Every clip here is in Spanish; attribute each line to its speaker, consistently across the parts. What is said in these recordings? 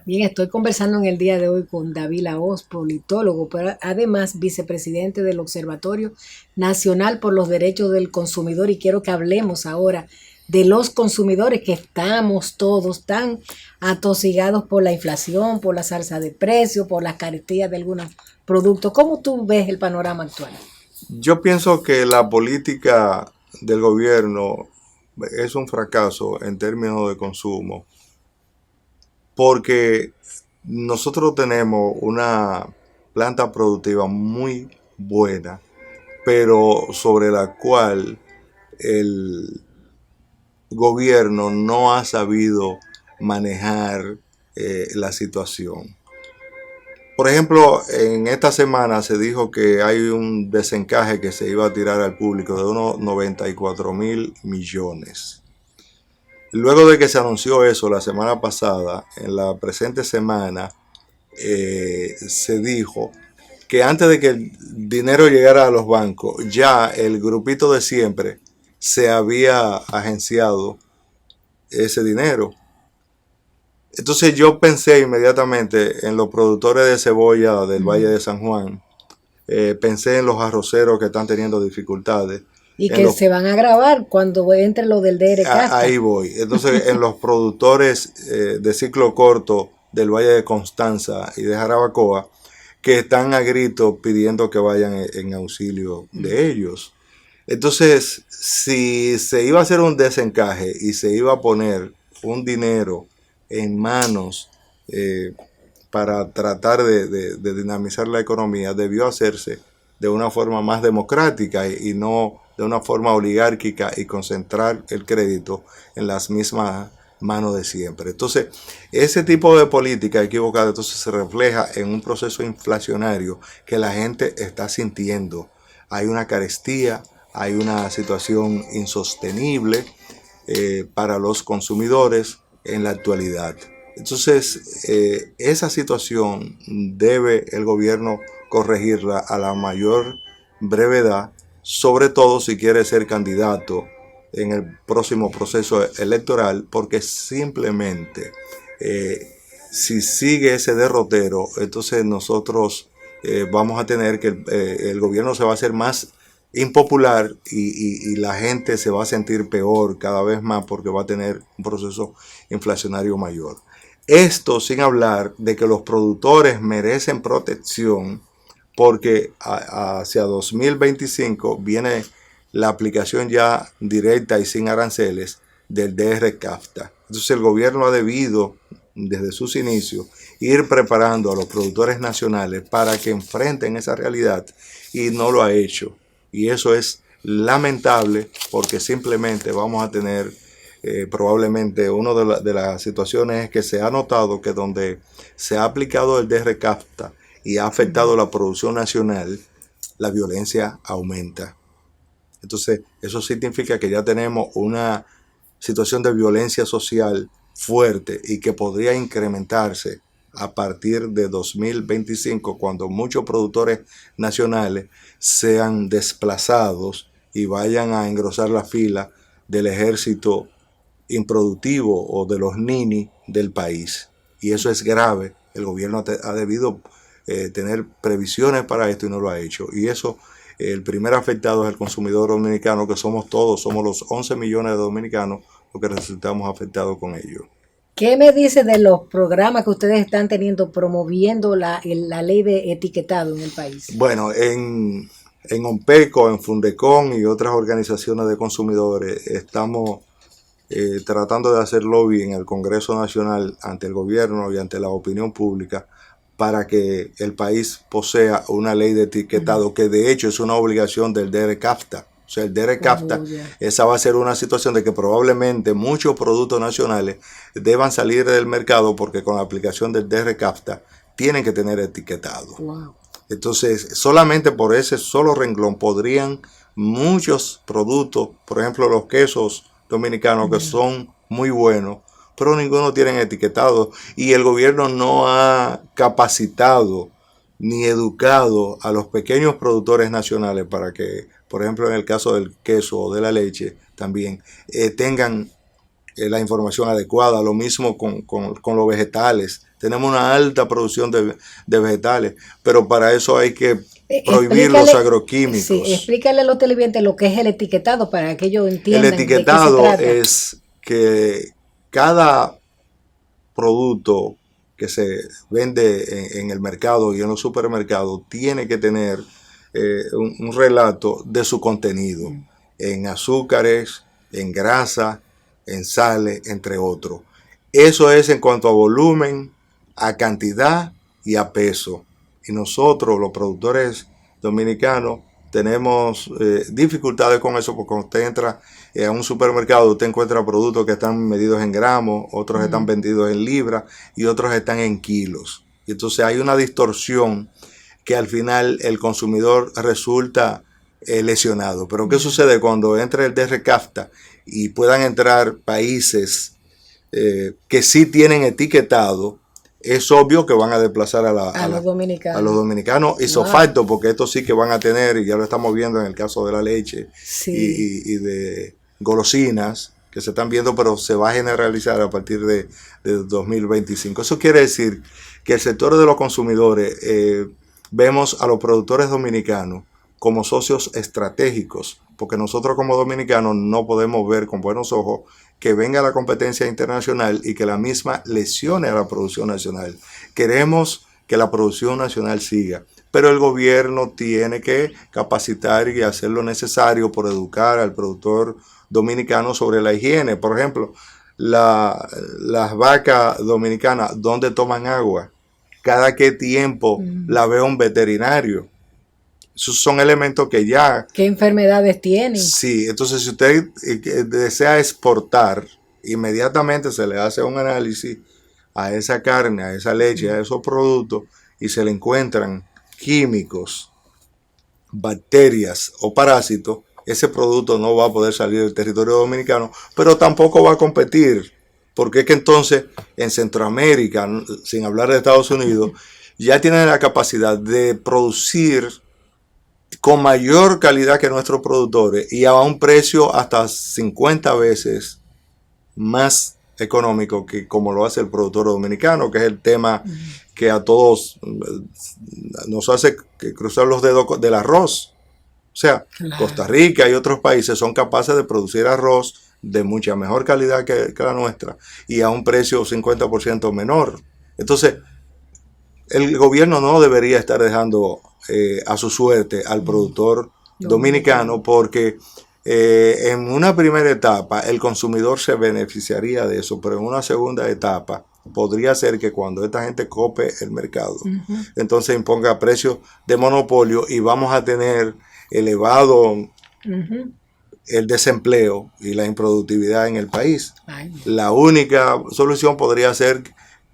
Speaker 1: Bien, estoy conversando en el día de hoy con David Lahoz, politólogo, pero además vicepresidente del Observatorio Nacional por los Derechos del Consumidor, y quiero que hablemos ahora de los consumidores, que estamos todos tan atosigados por la inflación, por la salsa de precios, por las caretías de algunos productos. ¿Cómo tú ves el panorama actual?
Speaker 2: Yo pienso que la política del gobierno es un fracaso en términos de consumo, porque nosotros tenemos una planta productiva muy buena, pero sobre la cual el gobierno no ha sabido manejar la situación. Por ejemplo, en esta semana se dijo que hay un desencaje que se iba a tirar al público de unos 94.000 millones. Luego de que se anunció eso la semana pasada, en la presente semana se dijo que antes de que el dinero llegara a los bancos, ya el grupito de siempre se había agenciado ese dinero. Entonces yo pensé inmediatamente en los productores de cebolla del Valle de San Juan, pensé en los arroceros que están teniendo dificultades,
Speaker 1: Y
Speaker 2: en
Speaker 1: que
Speaker 2: los,
Speaker 1: se van a grabar cuando entre lo del DR
Speaker 2: ahí
Speaker 1: Casta.
Speaker 2: voy, entonces en los productores de ciclo corto del Valle de Constanza y de Jarabacoa, que están a gritos pidiendo que vayan en auxilio de ellos. Entonces, si se iba a hacer un desencaje y se iba a poner un dinero en manos eh, para tratar de dinamizar la economía, debió hacerse de una forma más democrática y no de una forma oligárquica, y concentrar el crédito en las mismas manos de siempre. Entonces, ese tipo de política equivocada entonces se refleja en un proceso inflacionario que la gente está sintiendo. Hay una carestía, hay una situación insostenible para los consumidores en la actualidad. Entonces, esa situación debe el gobierno corregirla a la mayor brevedad, sobre todo si quiere ser candidato en el próximo proceso electoral, porque simplemente si sigue ese derrotero, entonces nosotros vamos a tener que el gobierno se va a hacer más impopular y la gente se va a sentir peor cada vez más porque va a tener un proceso inflacionario mayor. Esto sin hablar de que los productores merecen protección, porque hacia 2025 viene la aplicación ya directa y sin aranceles del DR-CAFTA. Entonces el gobierno ha debido, desde sus inicios, ir preparando a los productores nacionales para que enfrenten esa realidad, y no lo ha hecho. Y eso es lamentable, porque simplemente vamos a tener probablemente una de las situaciones es que se ha notado que donde se ha aplicado el DR-CAFTA y ha afectado la producción nacional, la violencia aumenta. Entonces, eso significa que ya tenemos una situación de violencia social fuerte y que podría incrementarse a partir de 2025, cuando muchos productores nacionales sean desplazados y vayan a engrosar la fila del ejército improductivo o de los nini del país. Y eso es grave. El gobierno ha debido tener previsiones para esto y no lo ha hecho. Y eso, el primer afectado es el consumidor dominicano, que somos todos, somos los 11 millones de dominicanos los que resultamos afectados con ello.
Speaker 1: ¿Qué me dice de los programas que ustedes están teniendo promoviendo la ley de etiquetado en el país?
Speaker 2: Bueno, en OMPECO, en Fundecon y otras organizaciones de consumidores estamos tratando de hacer lobby en el Congreso Nacional ante el gobierno y ante la opinión pública para que el país posea una ley de etiquetado, que de hecho es una obligación del DR-CAFTA. O sea, el DR-CAFTA,
Speaker 1: Oh, yeah.
Speaker 2: esa va a ser una situación de que probablemente muchos productos nacionales deban salir del mercado, porque con la aplicación del DR-CAFTA tienen que tener etiquetado.
Speaker 1: Wow.
Speaker 2: Entonces, solamente por ese solo renglón podrían muchos productos, por ejemplo los quesos dominicanos, que son muy buenos, pero ninguno tienen etiquetado, y el gobierno no ha capacitado ni educado a los pequeños productores nacionales para que, por ejemplo, en el caso del queso o de la leche también, tengan la información adecuada. Lo mismo con los vegetales. Tenemos una alta producción de vegetales, pero para eso hay que prohibir los agroquímicos.
Speaker 1: Sí, explícale a los televidentes lo que es el etiquetado para que ellos entiendan.
Speaker 2: El etiquetado
Speaker 1: de qué se trata.
Speaker 2: es que cada producto que se vende en el mercado y en los supermercados tiene que tener un relato de su contenido en azúcares, en grasa, en sales, entre otros. Eso es en cuanto a volumen, a cantidad y a peso. Y nosotros, los productores dominicanos, tenemos dificultades con eso, porque cuando usted entra a un supermercado, usted encuentra productos que están medidos en gramos, otros están vendidos en libras y otros están en kilos. Y entonces hay una distorsión que al final el consumidor resulta lesionado. Pero ¿qué sucede cuando entra el DRCAFTA y puedan entrar países que sí tienen etiquetado? Es obvio que van a desplazar a los dominicanos isofacto, porque estos sí que van a tener, y ya lo estamos viendo en el caso de la leche y de golosinas que se están viendo, pero se va a generalizar a partir de 2025. Eso quiere decir que el sector de los consumidores, vemos a los productores dominicanos como socios estratégicos, porque nosotros como dominicanos no podemos ver con buenos ojos que venga la competencia internacional y que la misma lesione a la producción nacional. Queremos que la producción nacional siga, pero el gobierno tiene que capacitar y hacer lo necesario por educar al productor dominicano sobre la higiene. Por ejemplo, las vacas dominicanas, ¿dónde toman agua? ¿Cada qué tiempo la ve un veterinario? Esos son elementos que ya...
Speaker 1: ¿Qué enfermedades tienen?
Speaker 2: Sí, entonces si usted desea exportar, inmediatamente se le hace un análisis a esa carne, a esa leche, a esos productos, y se le encuentran químicos, bacterias o parásitos. Ese producto no va a poder salir del territorio dominicano, pero tampoco va a competir, porque es que entonces en Centroamérica, sin hablar de Estados Unidos, ya tienen la capacidad de producir con mayor calidad que nuestros productores y a un precio hasta 50 veces más económico que como lo hace el productor dominicano, que es el tema que a todos nos hace cruzar los dedos del arroz. O sea, Costa Rica y otros países son capaces de producir arroz de mucha mejor calidad que la nuestra y a un precio 50% menor. Entonces, el gobierno no debería estar dejando a su suerte al productor dominicano, porque en una primera etapa el consumidor se beneficiaría de eso, pero en una segunda etapa podría ser que cuando esta gente cope el mercado, entonces imponga precios de monopolio y vamos a tener elevado el desempleo y la improductividad en el país. La única solución podría ser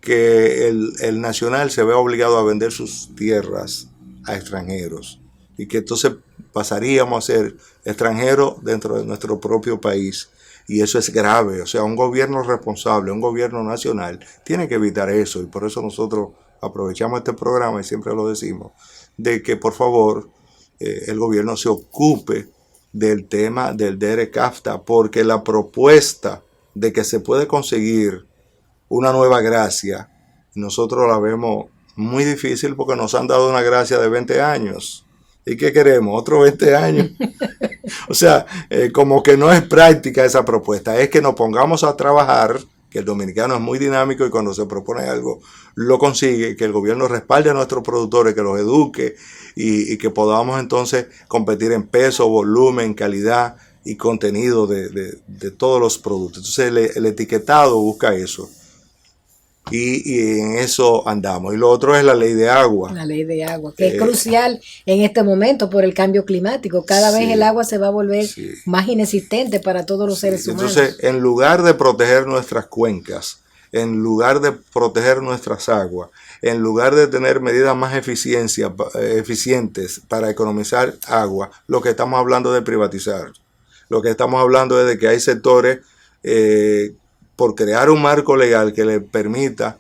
Speaker 2: que el nacional se vea obligado a vender sus tierras a extranjeros y que entonces pasaríamos a ser extranjeros dentro de nuestro propio país, y eso es grave. O sea, un gobierno responsable, un gobierno nacional tiene que evitar eso, y por eso nosotros aprovechamos este programa y siempre lo decimos, de que por favor el gobierno se ocupe del tema del DRCAFTA, porque la propuesta de que se puede conseguir una nueva gracia, nosotros la vemos muy difícil porque nos han dado una gracia de 20 años. ¿Y qué queremos? ¿Otros 20 años? O sea, como que no es práctica esa propuesta. Es que nos pongamos a trabajar, que el dominicano es muy dinámico y cuando se propone algo lo consigue, que el gobierno respalde a nuestros productores, que los eduque y que podamos entonces competir en peso, volumen, calidad y contenido de todos los productos. Entonces el etiquetado busca eso. Y en eso andamos. Y lo otro es la ley de agua.
Speaker 1: La ley de agua, que es crucial en este momento por el cambio climático. Cada vez el agua se va a volver más inexistente para todos los seres humanos.
Speaker 2: Entonces, en lugar de proteger nuestras cuencas, en lugar de proteger nuestras aguas, en lugar de tener medidas más eficientes para economizar agua, lo que estamos hablando es de privatizar. Lo que estamos hablando es de que hay sectores por crear un marco legal que le permita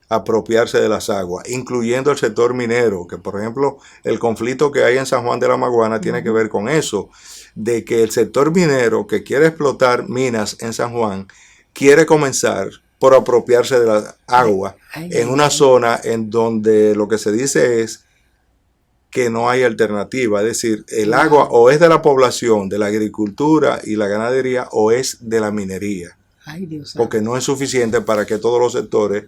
Speaker 2: apropiarse de las aguas, incluyendo el sector minero, que por ejemplo el conflicto que hay en San Juan de la Maguana tiene que ver con eso, de que el sector minero que quiere explotar minas en San Juan quiere comenzar por apropiarse de la agua en una zona en donde lo que se dice es que no hay alternativa, es decir, el agua o es de la población, de la agricultura y la ganadería, o es de la minería.
Speaker 1: Ay, Dios,
Speaker 2: porque no es suficiente para que todos los sectores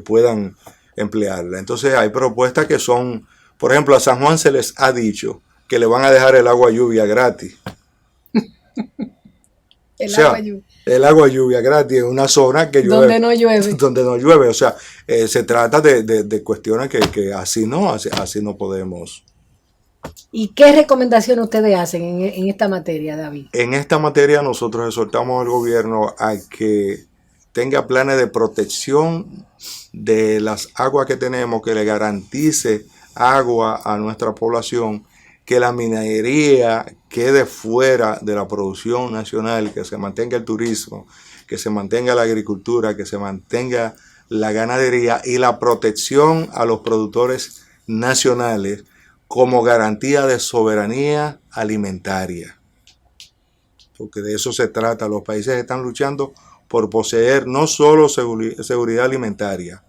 Speaker 2: puedan emplearla. Entonces hay propuestas que son, por ejemplo, a San Juan se les ha dicho que le van a dejar el agua lluvia gratis. El agua lluvia gratis en una zona que llueve,
Speaker 1: donde no llueve.
Speaker 2: Donde no llueve. O sea, se trata de cuestiones que así no podemos.
Speaker 1: ¿Y qué recomendaciones ustedes hacen en esta materia, David?
Speaker 2: En esta materia nosotros exhortamos al gobierno a que tenga planes de protección de las aguas que tenemos, que le garantice agua a nuestra población, que la minería quede fuera de la producción nacional, que se mantenga el turismo, que se mantenga la agricultura, que se mantenga la ganadería y la protección a los productores nacionales como garantía de soberanía alimentaria. Porque de eso se trata. Los países están luchando por poseer no solo seguridad alimentaria,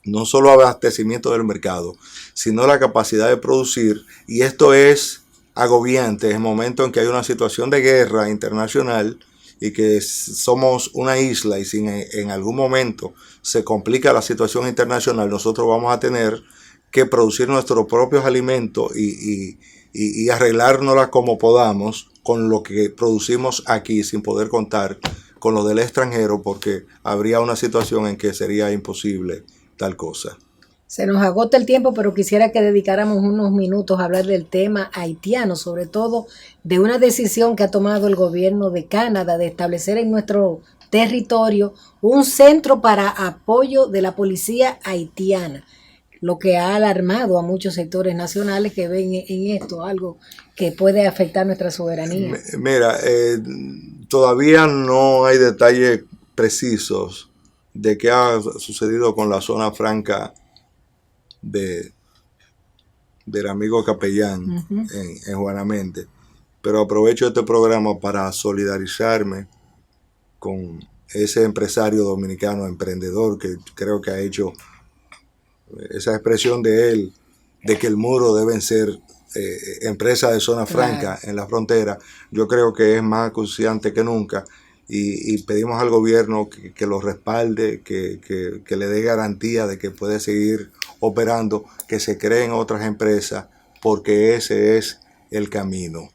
Speaker 2: no solo abastecimiento del mercado, sino la capacidad de producir. Y esto es agobiante en el momento en que hay una situación de guerra internacional y que somos una isla, y si en algún momento se complica la situación internacional, nosotros vamos a tener que producir nuestros propios alimentos y arreglárnoslas como podamos con lo que producimos aquí, sin poder contar con lo del extranjero, porque habría una situación en que sería imposible tal cosa.
Speaker 1: Se nos agota el tiempo, pero quisiera que dedicáramos unos minutos a hablar del tema haitiano, sobre todo de una decisión que ha tomado el gobierno de Canadá de establecer en nuestro territorio un centro para apoyo de la policía haitiana, lo que ha alarmado a muchos sectores nacionales que ven en esto algo que puede afectar nuestra soberanía.
Speaker 2: Mira, todavía no hay detalles precisos de qué ha sucedido con la zona franca del amigo capellán en Juanamente, pero aprovecho este programa para solidarizarme con ese empresario dominicano emprendedor que creo que ha hecho esa expresión de él, de que el muro deben ser empresas de zona franca en la frontera. Yo creo que es más acuciante que nunca, y pedimos al gobierno que lo respalde, que le dé garantía de que puede seguir operando, que se creen otras empresas, porque ese es el camino.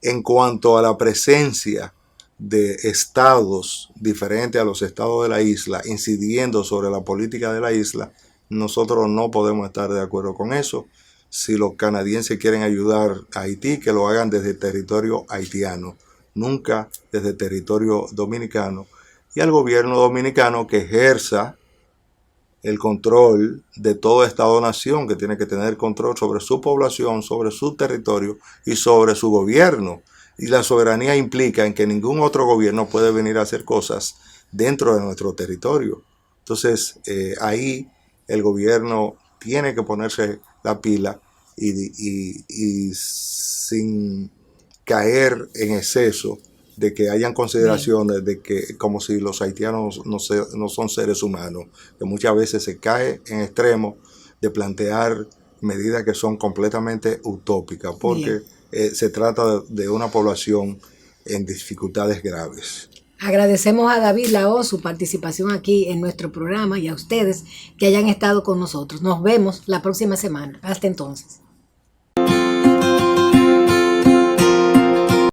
Speaker 2: En cuanto a la presencia de estados diferentes a los estados de la isla, incidiendo sobre la política de la isla, nosotros no podemos estar de acuerdo con eso. Si los canadienses quieren ayudar a Haití, que lo hagan desde el territorio haitiano, nunca desde el territorio dominicano, y al gobierno dominicano que ejerza el control de todo Estado-nación, que tiene que tener control sobre su población, sobre su territorio y sobre su gobierno. Y la soberanía implica en que ningún otro gobierno puede venir a hacer cosas dentro de nuestro territorio. Entonces, ahí el gobierno tiene que ponerse la pila y sin caer en exceso de que hayan consideraciones de que como si los haitianos no son seres humanos, que muchas veces se cae en extremo de plantear medidas que son completamente utópicas, porque se trata de una población en dificultades graves.
Speaker 1: Agradecemos a David Lahoz su participación aquí en nuestro programa y a ustedes que hayan estado con nosotros. Nos vemos la próxima semana. Hasta entonces.